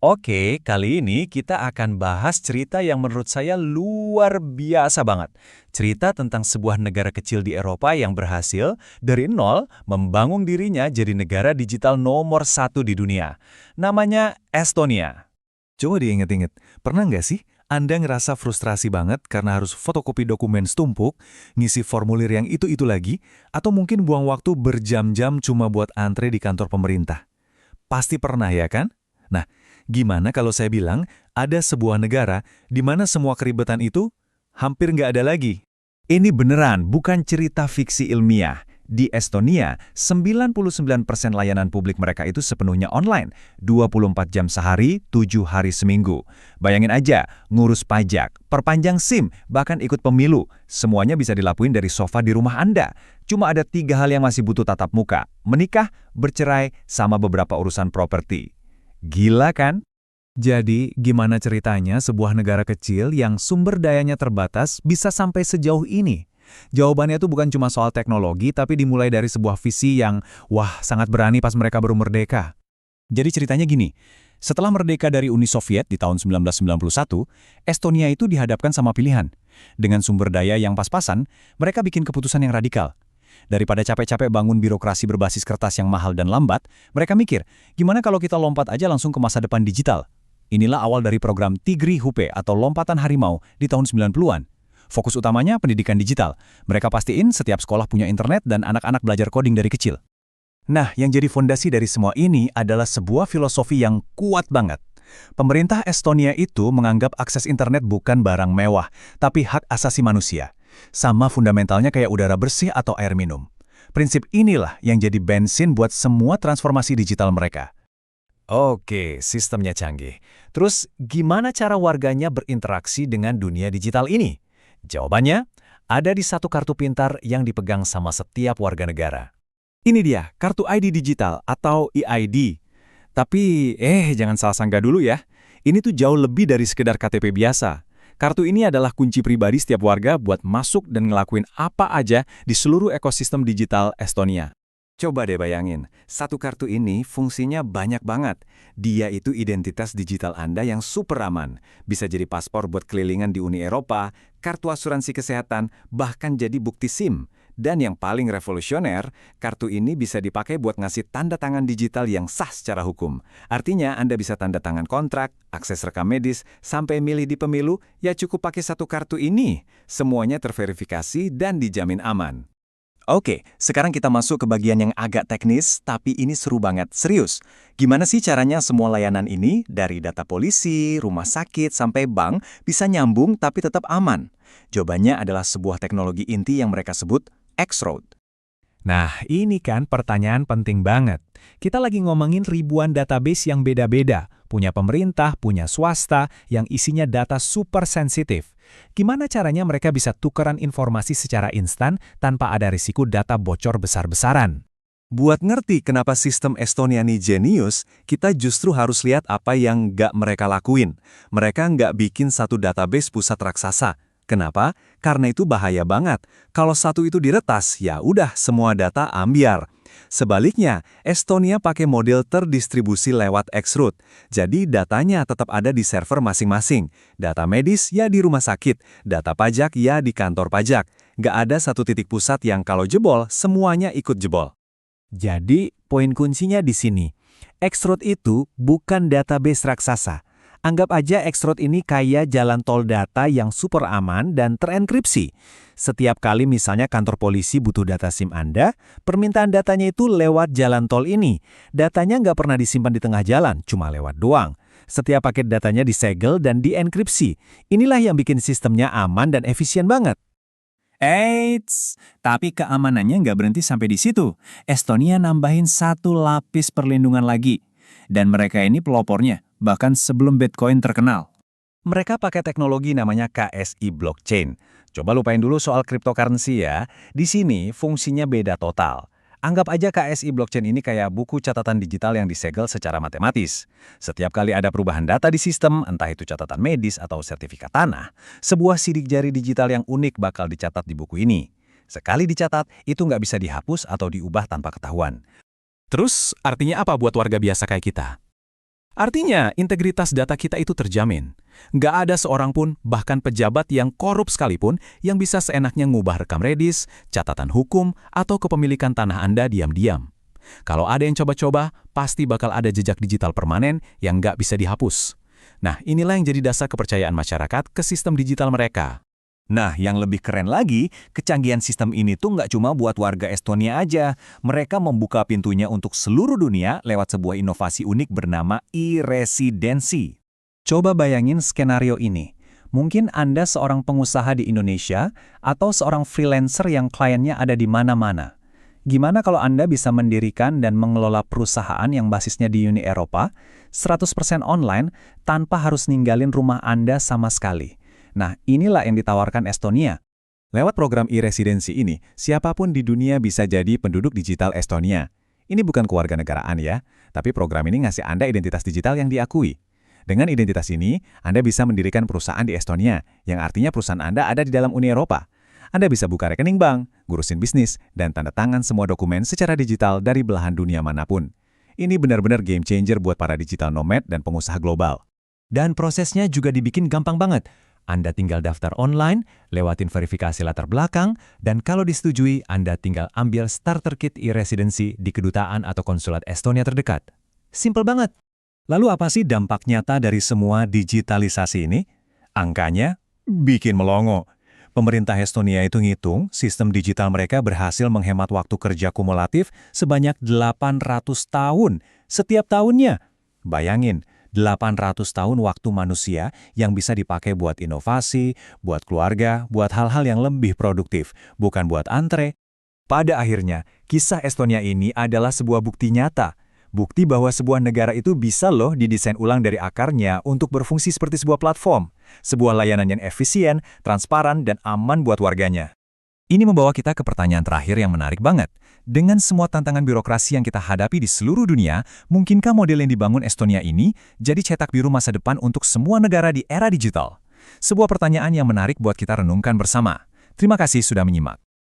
Oke, kali ini kita akan bahas cerita yang menurut saya luar biasa banget. Cerita tentang sebuah negara kecil di Eropa yang berhasil dari nol membangun dirinya jadi negara digital nomor satu di dunia. Namanya Estonia. Coba diinget-inget, pernah nggak sih Anda ngerasa frustrasi banget karena harus fotokopi dokumen setumpuk, ngisi formulir yang itu-itu lagi, atau mungkin buang waktu berjam-jam cuma buat antre di kantor pemerintah? Pasti pernah ya kan? Nah, gimana kalau saya bilang ada sebuah negara di mana semua keribetan itu hampir nggak ada lagi? Ini beneran, bukan cerita fiksi ilmiah. Di Estonia, 99% layanan publik mereka itu sepenuhnya online, 24 jam sehari, 7 hari seminggu. Bayangin aja, ngurus pajak, perpanjang SIM, bahkan ikut pemilu. Semuanya bisa dilakuin dari sofa di rumah Anda. Cuma ada 3 hal yang masih butuh tatap muka: menikah, bercerai, sama beberapa urusan properti. Gila kan? Jadi, gimana ceritanya sebuah negara kecil yang sumber dayanya terbatas bisa sampai sejauh ini? Jawabannya itu bukan cuma soal teknologi, tapi dimulai dari sebuah visi yang, wah, sangat berani pas mereka baru merdeka. Jadi ceritanya gini, setelah merdeka dari Uni Soviet di tahun 1991, Estonia itu dihadapkan sama pilihan. Dengan sumber daya yang pas-pasan, mereka bikin keputusan yang radikal. Daripada capek-capek bangun birokrasi berbasis kertas yang mahal dan lambat, mereka mikir, gimana kalau kita lompat aja langsung ke masa depan digital? Inilah awal dari program Tigri Hupe atau Lompatan Harimau di tahun 90-an. Fokus utamanya pendidikan digital. Mereka pastiin setiap sekolah punya internet dan anak-anak belajar coding dari kecil. Nah, yang jadi fondasi dari semua ini adalah sebuah filosofi yang kuat banget. Pemerintah Estonia itu menganggap akses internet bukan barang mewah, tapi hak asasi manusia. Sama fundamentalnya kayak udara bersih atau air minum. Prinsip inilah yang jadi bensin buat semua transformasi digital mereka. Oke, sistemnya canggih. Terus, gimana cara warganya berinteraksi dengan dunia digital ini? Jawabannya ada di satu kartu pintar yang dipegang sama setiap warga negara. Ini dia, kartu ID digital atau eID. Tapi, jangan salah sangka dulu ya. Ini tuh jauh lebih dari sekedar KTP biasa. Kartu ini adalah kunci pribadi setiap warga buat masuk dan ngelakuin apa aja di seluruh ekosistem digital Estonia. Coba deh bayangin, satu kartu ini fungsinya banyak banget. Dia itu identitas digital Anda yang super aman. Bisa jadi paspor buat kelilingan di Uni Eropa, kartu asuransi kesehatan, bahkan jadi bukti SIM. Dan yang paling revolusioner, kartu ini bisa dipakai buat ngasih tanda tangan digital yang sah secara hukum. Artinya Anda bisa tanda tangan kontrak, akses rekam medis, sampai milih di pemilu, ya cukup pakai satu kartu ini. Semuanya terverifikasi dan dijamin aman. Oke, sekarang kita masuk ke bagian yang agak teknis, tapi ini seru banget, serius. Gimana sih caranya semua layanan ini, dari data polisi, rumah sakit, sampai bank, bisa nyambung tapi tetap aman? Jawabannya adalah sebuah teknologi inti yang mereka sebut X-Road. Nah, ini kan pertanyaan penting banget. Kita lagi ngomongin ribuan database yang beda-beda, punya pemerintah, punya swasta, yang isinya data super sensitif. Gimana caranya mereka bisa tukeran informasi secara instan tanpa ada risiko data bocor besar-besaran? Buat ngerti kenapa sistem Estonia ini jenius, kita justru harus lihat apa yang nggak mereka lakuin. Mereka nggak bikin satu database pusat raksasa. Kenapa? Karena itu bahaya banget. Kalau satu itu diretas, ya udah semua data ambiar. Sebaliknya, Estonia pakai model terdistribusi lewat X-Root. Jadi datanya tetap ada di server masing-masing. Data medis ya di rumah sakit, data pajak ya di kantor pajak. Nggak ada satu titik pusat yang kalau jebol, semuanya ikut jebol. Jadi, poin kuncinya di sini. X-Root itu bukan database raksasa. Anggap aja X-Road ini kayak jalan tol data yang super aman dan terenkripsi. Setiap kali misalnya kantor polisi butuh data SIM Anda, permintaan datanya itu lewat jalan tol ini. Datanya nggak pernah disimpan di tengah jalan, cuma lewat doang. Setiap paket datanya disegel dan dienkripsi. Inilah yang bikin sistemnya aman dan efisien banget. Eits, tapi keamanannya nggak berhenti sampai di situ. Estonia nambahin satu lapis perlindungan lagi. Dan mereka ini pelopornya, bahkan sebelum Bitcoin terkenal. Mereka pakai teknologi namanya KSI Blockchain. Coba lupain dulu soal cryptocurrency ya. Di sini fungsinya beda total. Anggap aja KSI Blockchain ini kayak buku catatan digital yang disegel secara matematis. Setiap kali ada perubahan data di sistem, entah itu catatan medis atau sertifikat tanah, sebuah sidik jari digital yang unik bakal dicatat di buku ini. Sekali dicatat, itu nggak bisa dihapus atau diubah tanpa ketahuan. Terus, artinya apa buat warga biasa kayak kita? Artinya, integritas data kita itu terjamin. Nggak ada seorang pun, bahkan pejabat yang korup sekalipun, yang bisa seenaknya ngubah rekam medis, catatan hukum, atau kepemilikan tanah Anda diam-diam. Kalau ada yang coba-coba, pasti bakal ada jejak digital permanen yang nggak bisa dihapus. Nah, inilah yang jadi dasar kepercayaan masyarakat ke sistem digital mereka. Nah, yang lebih keren lagi, kecanggihan sistem ini tuh nggak cuma buat warga Estonia aja. Mereka membuka pintunya untuk seluruh dunia lewat sebuah inovasi unik bernama e-residency. Coba bayangin skenario ini. Mungkin Anda seorang pengusaha di Indonesia atau seorang freelancer yang kliennya ada di mana-mana. Gimana kalau Anda bisa mendirikan dan mengelola perusahaan yang basisnya di Uni Eropa, 100% online tanpa harus ninggalin rumah Anda sama sekali? Nah, inilah yang ditawarkan Estonia. Lewat program e-residency ini, siapapun di dunia bisa jadi penduduk digital Estonia. Ini bukan kewarganegaraan ya, tapi program ini ngasih Anda identitas digital yang diakui. Dengan identitas ini, Anda bisa mendirikan perusahaan di Estonia, yang artinya perusahaan Anda ada di dalam Uni Eropa. Anda bisa buka rekening bank, ngurusin bisnis, dan tanda tangan semua dokumen secara digital dari belahan dunia manapun. Ini benar-benar game changer buat para digital nomad dan pengusaha global. Dan prosesnya juga dibikin gampang banget. Anda tinggal daftar online, lewatin verifikasi latar belakang, dan kalau disetujui, Anda tinggal ambil starter kit e-residency di kedutaan atau konsulat Estonia terdekat. Simple banget. Lalu apa sih dampak nyata dari semua digitalisasi ini? Angkanya bikin melongo. Pemerintah Estonia itu ngitung, sistem digital mereka berhasil menghemat waktu kerja kumulatif sebanyak 800 tahun setiap tahunnya. Bayangin, 800 tahun waktu manusia yang bisa dipakai buat inovasi, buat keluarga, buat hal-hal yang lebih produktif, bukan buat antre. Pada akhirnya, kisah Estonia ini adalah sebuah bukti nyata. Bukti bahwa sebuah negara itu bisa loh didesain ulang dari akarnya untuk berfungsi seperti sebuah platform. Sebuah layanan yang efisien, transparan, dan aman buat warganya. Ini membawa kita ke pertanyaan terakhir yang menarik banget. Dengan semua tantangan birokrasi yang kita hadapi di seluruh dunia, mungkinkah model yang dibangun Estonia ini jadi cetak biru masa depan untuk semua negara di era digital? Sebuah pertanyaan yang menarik buat kita renungkan bersama. Terima kasih sudah menyimak.